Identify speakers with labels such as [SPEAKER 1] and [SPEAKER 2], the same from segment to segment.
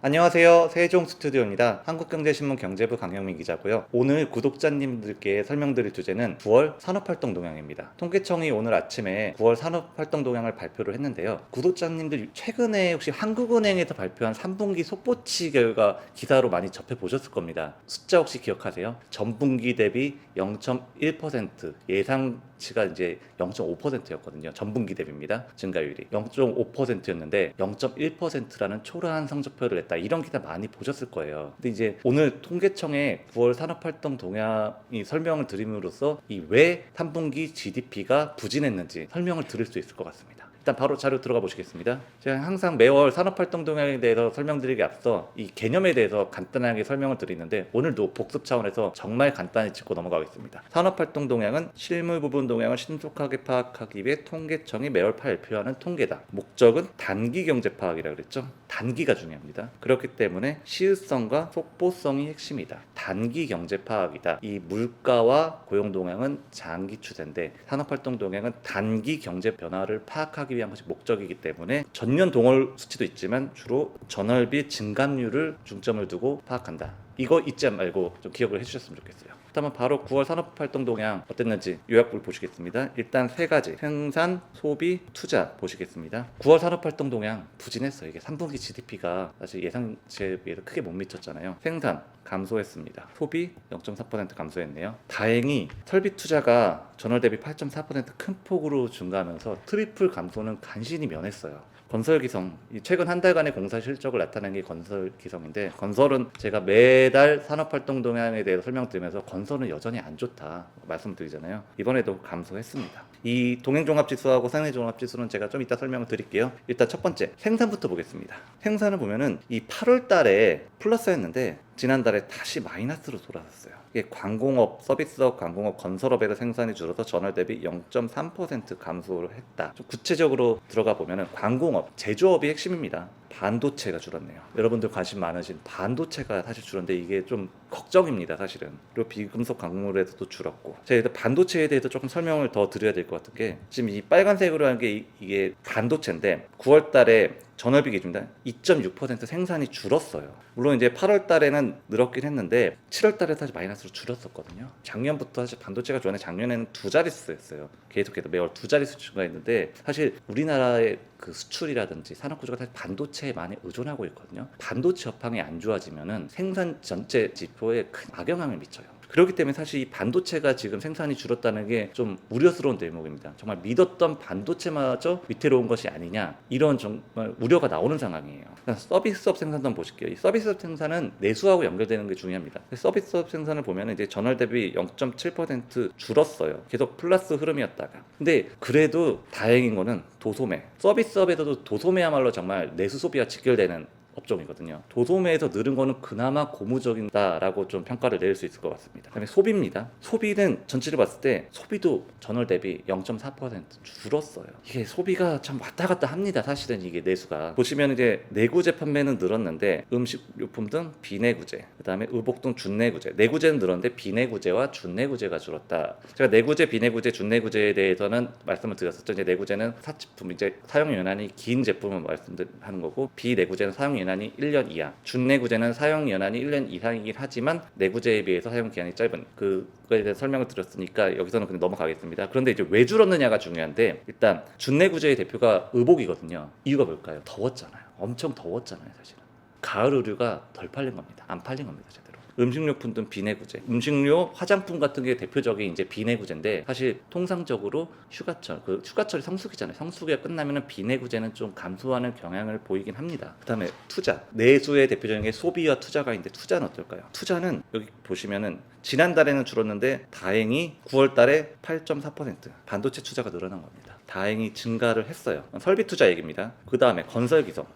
[SPEAKER 1] 안녕하세요. 세종 스튜디오입니다. 한국경제신문 경제부 강영민 기자고요. 오늘 구독자님들께 설명드릴 주제는 9월 산업활동 동향입니다. 통계청이 오늘 아침에 9월 산업활동 동향을 발표를 했는데요. 구독자님들 최근에 혹시 한국은행에서 발표한 3분기 속보치 결과 기사로 많이 접해보셨을 겁니다. 숫자 혹시 기억하세요? 전분기 대비 0.1%, 예상치가 이제 0.5%였거든요. 전분기 대비입니다. 증가율이 0.5%였는데 0.1%라는 초라한 성적표를 냈다. 이런 기사 많이 보셨을 거예요. 근데 이제 오늘 통계청의 9월 산업활동 동향이 설명을 드림으로써 이 왜 3분기 GDP가 부진했는지 설명을 드릴 수 있을 것 같습니다. 일단 바로 자료 들어가 보시겠습니다. 제가 항상 매월 산업활동 동향에 대해서 설명드리기 앞서 이 개념에 대해서 간단하게 설명을 드리는데 오늘도 복습 차원에서 정말 간단히 짚고 넘어가겠습니다. 산업활동 동향은 실물 부분 동향을 신속하게 파악하기 위해 통계청이 매월 발표하는 통계다. 목적은 단기 경제 파악이라고 그랬죠. 단기가 중요합니다. 그렇기 때문에 시의성과 속보성이 핵심이다. 단기 경제 파악이다. 이 물가와 고용 동향은 장기 추세인데 산업활동 동향은 단기 경제 변화를 파악하기 위한 것이 목적이기 때문에 전년 동월 수치도 있지만 주로 전월비 증감률을 중점을 두고 파악한다. 이거 잊지 말고 좀 기억을 해주셨으면 좋겠어요. 그렇다면 바로 9월 산업활동 동향 어땠는지 요약을 보시겠습니다. 일단 세 가지 생산, 소비, 투자 보시겠습니다. 9월 산업활동 동향 부진했어요. 이게 3분기 GDP가 사실 예상치에 비해서 크게 못 미쳤잖아요. 생산 감소했습니다. 소비 0.4% 감소했네요. 다행히 설비 투자가 전월 대비 8.4% 큰 폭으로 증가하면서 트리플 감소는 간신히 면했어요. 건설기성, 최근 한 달간의 공사 실적을 나타낸 게 건설기성인데 건설은 제가 매달 산업활동 동향에 대해서 설명드리면서 건설은 여전히 안 좋다 말씀드리잖아요. 이번에도 감소했습니다. 이 동행종합지수하고 상해종합지수는 제가 좀 이따 설명을 드릴게요. 일단 첫 번째 생산부터 보겠습니다. 생산을 보면은 이 8월 달에 플러스였는데 지난달에 다시 마이너스로 돌아섰어요. 이게 광공업, 서비스업, 광공업, 건설업에서 생산이 줄어서 전월 대비 0.3% 감소를 했다. 좀 구체적으로 들어가 보면은 광공업, 제조업이 핵심입니다. 반도체가 줄었네요. 여러분들 관심 많으신 반도체가 사실 줄었는데 이게 좀 걱정입니다, 사실은. 그리고 비금속 광물에서도 줄었고. 제가 반도체에 대해서 조금 설명을 더 드려야 될 것 같은 게 지금 이 빨간색으로 한 게 이게 반도체인데 9월 달에 전월비 기준입니다. 2.6% 생산이 줄었어요. 물론 이제 8월 달에는 늘었긴 했는데 7월 달에 사실 마이너스로 줄었었거든요. 작년부터 사실 반도체가 좋았는데 작년에는 두 자릿수였어요. 계속해서 매월 두 자릿수 증가했는데 사실 우리나라의 그 수출이라든지 산업 구조가 사실 반도체에 많이 의존하고 있거든요. 반도체 업황이 안 좋아지면은 생산 전체 지표에 큰 악영향을 미쳐요. 그렇기 때문에 사실 이 반도체가 지금 생산이 줄었다는 게 좀 우려스러운 대목입니다. 정말 믿었던 반도체마저 위태로운 것이 아니냐 이런 정말 우려가 나오는 상황이에요. 서비스업 생산도 보실게요. 이 서비스업 생산은 내수하고 연결되는 게 중요합니다. 서비스업 생산을 보면 이제 전월 대비 0.7% 줄었어요. 계속 플러스 흐름이었다가. 근데 그래도 다행인 거는 도소매. 서비스업에서도 도소매야말로 정말 내수 소비와 직결되는 업종이거든요. 도소매에서 늘은 거는 그나마 고무적이다라고 좀 평가를 내릴 수 있을 것 같습니다. 그다음에 소비입니다. 소비는 전체를 봤을 때 소비도 전월 대비 0.4% 줄었어요. 이게 소비가 참 왔다 갔다 합니다. 사실은 이게 내수가 보시면 이제 내구재 판매는 늘었는데 음식료품 등 비내구재, 그다음에 의복 등 준내구재, 내구재는 늘었는데 비내구재와 준내구재가 줄었다. 제가 내구재, 비내구재, 준내구재에 대해서는 말씀을 드렸었죠. 이제 내구재는 사치품, 이제 사용 연한이 긴 제품을 말씀하는 거고 비내구재는 사용 연한이 1년 이하, 준내구재는 사용 연한이 1년 이상이긴 하지만 내구재에 비해서 사용 기한이 짧은 그거에 대해서 설명을 드렸으니까 여기서는 그냥 넘어가겠습니다. 그런데 이제 왜 줄었느냐가 중요한데 일단 준내구재의 대표가 의복이거든요. 이유가 뭘까요? 더웠잖아요. 엄청 더웠잖아요, 사실은. 가을 의류가 덜 팔린 겁니다. 안 팔린 겁니다, 제대로. 음식료품 등 비내구재, 음식료, 화장품 같은 게 대표적인 이제 비내구재인데 사실 통상적으로 휴가철이 성수기잖아요. 성수기가 끝나면은 비내구재는 좀 감소하는 경향을 보이긴 합니다. 그다음에 투자, 내수의 대표적인 게 소비와 투자가 있는데 투자는 어떨까요? 투자는 여기 보시면은 지난달에는 줄었는데 다행히 9월달에 8.4% 반도체 투자가 늘어난 겁니다. 다행히 증가를 했어요. 설비 투자 얘기입니다. 그 다음에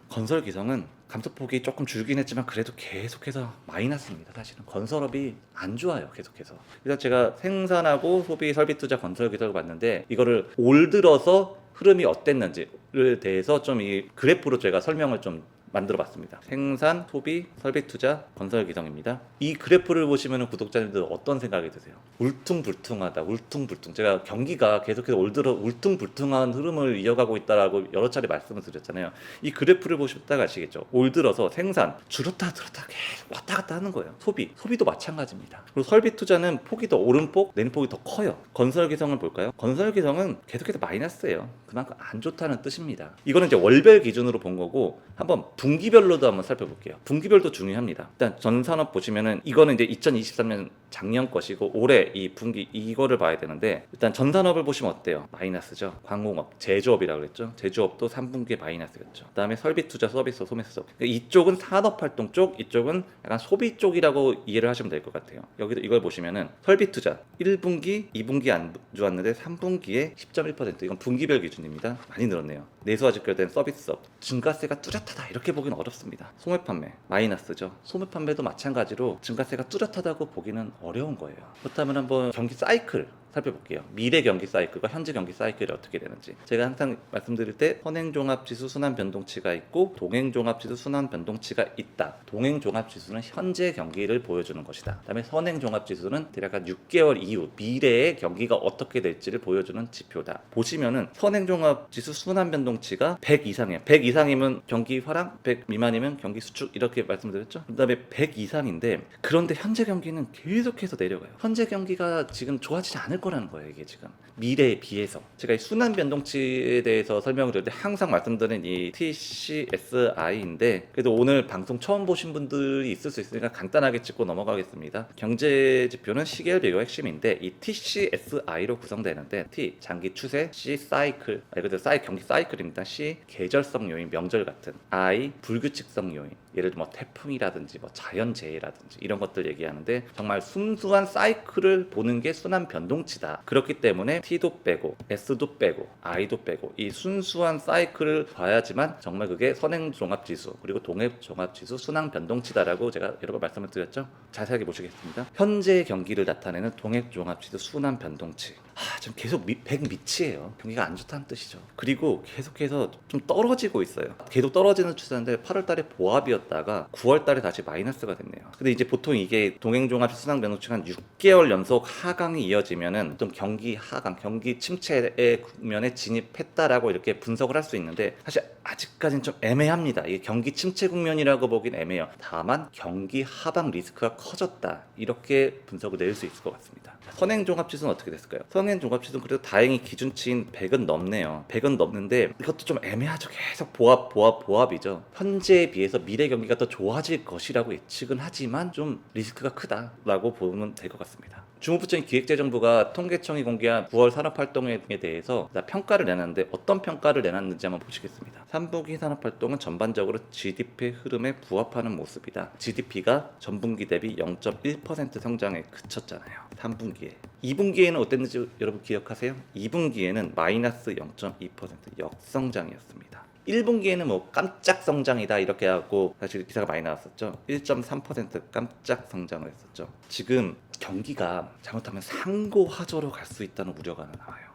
[SPEAKER 1] 건설기성은 감소폭이 조금 줄긴 했지만 그래도 계속해서 마이너스입니다. 사실은 건설업이 안 좋아요. 계속해서. 그래서 제가 생산하고 소비, 설비 투자, 건설기성을 봤는데 이거를 올 들어서 흐름이 어땠는지를 대해서 좀 이 그래프로 제가 설명을 좀 만들어 봤습니다. 생산, 소비, 설비 투자, 건설 기성입니다. 이 그래프를 보시면 구독자님들 어떤 생각이 드세요? 울퉁불퉁하다. 울퉁불퉁. 제가 경기가 계속해서 올 들어 울퉁불퉁한 흐름을 이어가고 있다라고 여러 차례 말씀을 드렸잖아요. 이 그래프를 보시다가 아시겠죠? 올 들어서 생산 줄었다 들었다 계속 왔다 갔다 하는 거예요. 소비도 마찬가지입니다. 그리고 설비 투자는 폭이 더 오름폭, 내리폭이 더 커요. 건설 기성을 볼까요? 건설 기성은 계속해서 마이너스예요. 그만큼 안 좋다는 뜻입니다. 이거는 이제 월별 기준으로 본 거고 한번 분기별로도 한번 살펴볼게요. 분기별도 중요합니다. 일단 전산업 보시면은 이거는 이제 2023년 작년 것이고 올해 이 분기 이거를 봐야 되는데 일단 전산업을 보시면 어때요? 마이너스죠. 광공업, 제조업이라고 그랬죠. 제조업도 3분기에 마이너스였죠. 그다음에 설비 투자, 서비스, 소매수업. 이쪽은 산업활동 쪽, 이쪽은 약간 소비 쪽이라고 이해를 하시면 될 것 같아요. 여기도 이걸 보시면은 설비 투자 1분기, 2분기 안 좋았는데 3분기에 10.1%. 이건 분기별 기준입니다. 많이 늘었네요. 내수와 직결된 서비스업, 증가세가 뚜렷하다 이렇게 보기는 어렵습니다. 소매 판매 마이너스죠. 소매 판매도 마찬가지로 증가세가 뚜렷하다고 보기는 어려운 거예요. 그렇다면 한번 경기 사이클 살펴볼게요. 미래 경기 사이클과 현재 경기 사이클이 어떻게 되는지. 제가 항상 말씀드릴 때 선행종합지수 순환 변동치가 있고 동행종합지수 순환 변동치가 있다. 동행종합지수는 현재 경기를 보여주는 것이다. 그다음에 선행종합지수는 대략 한 6개월 이후 미래의 경기가 어떻게 될지를 보여주는 지표다. 보시면은 선행종합지수 순환 변동치가 100 이상이에요. 100 이상이면 경기 화랑, 100 미만이면 경기 수축 이렇게 말씀드렸죠. 그다음에 100 이상인데 그런데 현재 경기는 계속해서 내려가요. 현재 경기가 지금 좋아지지 않을 거라는 거예요. 이게 지금 미래에 비해서. 제가 이 순환 변동치에 대해서 설명을 드릴 때 항상 말씀드리는 이 TCSI인데 그래도 오늘 방송 처음 보신 분들이 있을 수 있으니까 간단하게 짚고 넘어가겠습니다. 경제 지표는 시계열 비교가 핵심인데 이 TCSI로 구성되는데 T 장기 추세, C 사이클, 그래도 경기 사이클입니다. C 계절성 요인, 명절 같은, I 불규칙성 요인, 예를 들어 뭐 태풍이라든지 뭐 자연재해라든지 이런 것들 얘기하는데 정말 순수한 사이클을 보는 게 순환 변동치다. 그렇기 때문에 T도 빼고 S도 빼고 I도 빼고 이 순수한 사이클을 봐야지만 정말 그게 선행종합지수 그리고 동행종합지수 순환 변동치다라고 제가 여러 번 말씀을 드렸죠. 자세하게 보시겠습니다. 현재 경기를 나타내는 동행종합지수 순환 변동치. 지금 계속 100 밑이에요. 경기가 안 좋다는 뜻이죠. 그리고 계속해서 좀 떨어지고 있어요. 계속 떨어지는 추세인데 8월 달에 보합이었다가 9월 달에 다시 마이너스가 됐네요. 근데 이제 보통 이게 동행종합지수 순환 변동치가 한 6개월 연속 하강이 이어지면은 좀 경기 하강, 경기 침체의 국면에 진입했다라고 이렇게 분석을 할 수 있는데 사실 아직까지는 좀 애매합니다. 이게 경기 침체 국면이라고 보긴 애매해요. 다만 경기 하방 리스크가 커졌다. 이렇게 분석을 내릴 수 있을 것 같습니다. 선행종합지수는 어떻게 됐을까요? 선행종합지수는 그래도 다행히 기준치인 100은 넘네요. 100은 넘는데 이것도 좀 애매하죠. 계속 보합이죠. 현재에 비해서 미래 경기가 더 좋아질 것이라고 예측은 하지만 좀 리스크가 크다라고 보면 될 것 같습니다. 주무부처인 기획재정부가 통계청이 공개한 9월 산업활동에 대해서 평가를 내놨는데 어떤 평가를 내놨는지 한번 보시겠습니다. 3분기 산업활동은 전반적으로 GDP 흐름에 부합하는 모습이다. GDP가 전분기 대비 0.1% 성장에 그쳤잖아요. 3분기에. 2분기에는 어땠는지 여러분 기억하세요? 2분기에는 마이너스 0.2% 역성장이었습니다. 1분기에는 뭐 깜짝 성장이다 이렇게 하고 사실 기사가 많이 나왔었죠. 1.3% 깜짝 성장을 했었죠. 지금 경기가 잘못하면 상고하저로 갈 수 있다는 우려가 나와요.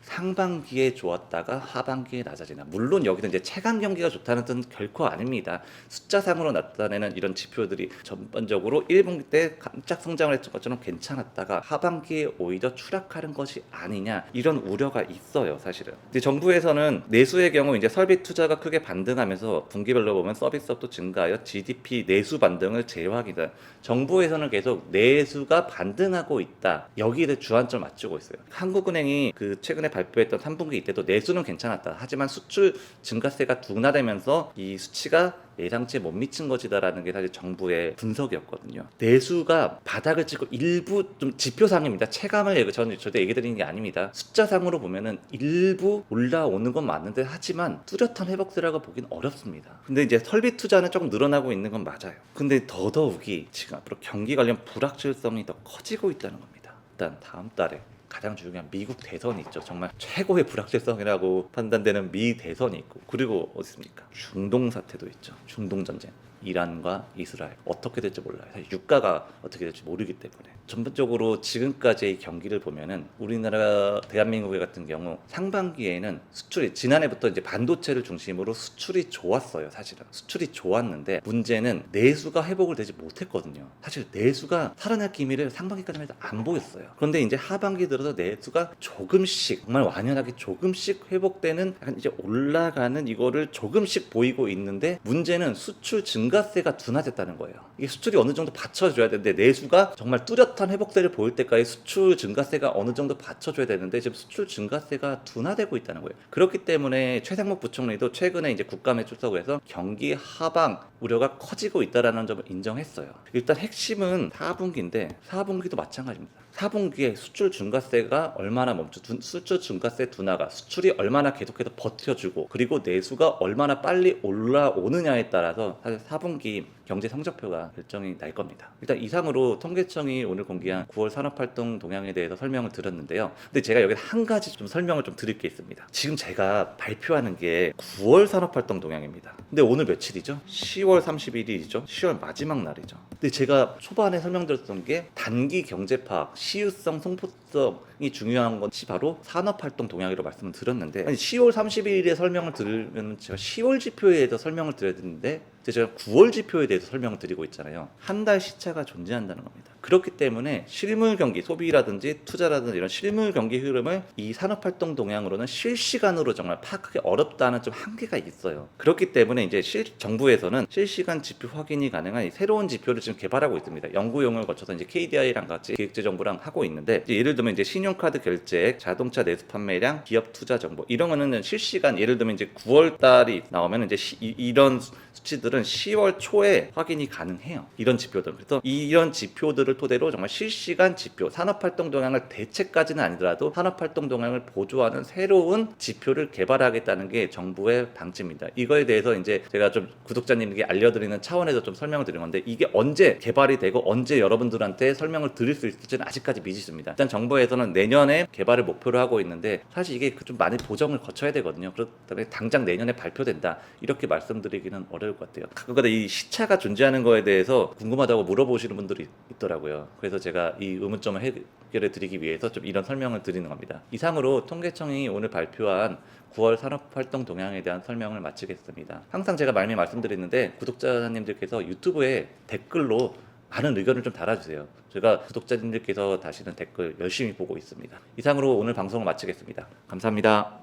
[SPEAKER 1] 상반기에 좋았다가 하반기에 낮아지나. 물론 여기는 이제 체감 경기가 좋다는 뜻은 결코 아닙니다. 숫자상으로 나타내는 이런 지표들이 전반적으로 1분기 때 깜짝 성장을 했던 것처럼 괜찮았다가 하반기에 오히려 추락하는 것이 아니냐 이런 우려가 있어요. 사실은. 근데 정부에서는 내수의 경우 이제 설비 투자가 크게 반등하면서 분기별로 보면 서비스업도 증가하여 GDP 내수 반등을 제어하기다. 정부에서는 계속 내수가 반등하고 있다. 여기에 주안점을 맞추고 있어요. 한국은행이 그 최근에 발표했던 3분기 이때도 내수는 괜찮았다. 하지만 수출 증가세가 둔화되면서 이 수치가 예상치에 못 미친 것이다라는 게 사실 정부의 분석이었거든요. 내수가 바닥을 찍고 일부 좀 지표상입니다. 체감을 저는 절대 얘기 드리는 게 아닙니다. 숫자상으로 보면은 일부 올라오는 건 맞는데 하지만 뚜렷한 회복세라고 보긴 어렵습니다. 근데 이제 설비 투자는 조금 늘어나고 있는 건 맞아요. 근데 더더욱이 지금 앞으로 경기 관련 불확실성이 더 커지고 있다는 겁니다. 일단 다음 달에 가장 중요한 미국 대선이 있죠. 정말 최고의 불확실성이라고 판단되는 미 대선이 있고 그리고 어디 있습니까? 중동 사태도 있죠. 중동 전쟁. 이란과 이스라엘 어떻게 될지 몰라요. 사실 유가가 어떻게 될지 모르기 때문에. 전반적으로 지금까지의 경기를 보면은 우리나라 대한민국 같은 경우 상반기에는 수출이 지난해부터 이제 반도체를 중심으로 수출이 좋았어요. 사실은 수출이 좋았는데 문제는 내수가 회복을 되지 못했거든요. 사실 내수가 살아날 기미를 상반기까지만 해도 안 보였어요. 그런데 이제 하반기 들어서 내수가 조금씩 정말 완연하게 조금씩 회복되는 약간 이제 올라가는 이거를 조금씩 보이고 있는데 문제는 수출 증가세가 둔화됐다는 거예요. 이게 수출이 어느 정도 받쳐줘야 되는데 내수가 정말 뚜렷한 회복세를 보일 때까지 수출 증가세가 어느 정도 받쳐줘야 되는데 지금 수출 증가세가 둔화되고 있다는 거예요. 그렇기 때문에 최상목 부총리도 최근에 이제 국감에 출석을 해서 경기 하방 우려가 커지고 있다라는 점을 인정했어요. 일단 핵심은 4분기인데 4분기도 마찬가지입니다. 4분기에 수출 증가세가 얼마나 수출 증가세 둔화가 수출이 얼마나 계속해서 버텨주고 그리고 내수가 얼마나 빨리 올라오느냐에 따라서 사실 4분기 경제 성적표가 결정이 날 겁니다. 일단 이상으로 통계청이 오늘 공개한 9월 산업활동 동향에 대해서 설명을 드렸는데요. 근데 제가 여기 한 가지 좀 설명을 좀 드릴 게 있습니다. 지금 제가 발표하는 게 9월 산업활동 동향입니다. 근데 오늘 며칠이죠? 10월 31일이죠? 10월 마지막 날이죠. 근데 제가 초반에 설명드렸던 게 단기 경제 파악, 시유성, 성포성이 중요한 것이 바로 산업활동 동향이라고 말씀을 드렸는데 10월 31일에 설명을 들으면 제가 10월 지표에 대해서 설명을 드려야 되는데 제가 9월 지표에 대해서 설명을 드리고 있잖아요. 한 달 시차가 존재한다는 겁니다. 그렇기 때문에 실물 경기, 소비라든지 투자라든지 이런 실물 경기 흐름을 이 산업활동 동향으로는 실시간으로 정말 파악하기 어렵다는 좀 한계가 있어요. 그렇기 때문에 이제 정부에서는 실시간 지표 확인이 가능한 새로운 지표를 지금 개발하고 있습니다. 연구용을 거쳐서 이제 KDI랑 같이 기획재정부랑 하고 있는데 예를 들면 이제 신용카드 결제액, 자동차 내수 판매량, 기업 투자 정보 이런 거는 실시간 예를 들면 이제 9월 달이 나오면 이제 이런 수치들은 10월 초에 확인이 가능해요. 이런 지표들. 그래서 이런 지표들을 토대로 정말 실시간 지표, 산업활동 동향을 대체까지는 아니더라도 산업활동 동향을 보조하는 새로운 지표를 개발하겠다는 게 정부의 방침입니다. 이거에 대해서 이제 제가 좀 구독자님에게 알려드리는 차원에서 좀 설명을 드린 건데 이게 언제 개발이 되고 언제 여러분들한테 설명을 드릴 수 있을지는 아직까지 미지수입니다. 일단 정부에서는 내년에 개발을 목표로 하고 있는데 사실 이게 좀 많이 보정을 거쳐야 되거든요. 그렇기 때문에 당장 내년에 발표된다 이렇게 말씀드리기는 어려울 것 같아요. 가끔가다 이 시차가 존재하는 거에 대해서 궁금하다고 물어보시는 분들이 있더라고요. 그래서 제가 이 의문점을 해결해 드리기 위해서 좀 이런 설명을 드리는 겁니다. 이상으로 통계청이 오늘 발표한 9월 산업활동 동향에 대한 설명을 마치겠습니다. 항상 제가 말씀드리는데 구독자님들께서 유튜브에 댓글로 많은 의견을 좀 달아주세요. 제가 구독자님들께서 다시는 댓글 열심히 보고 있습니다. 이상으로 오늘 방송을 마치겠습니다. 감사합니다.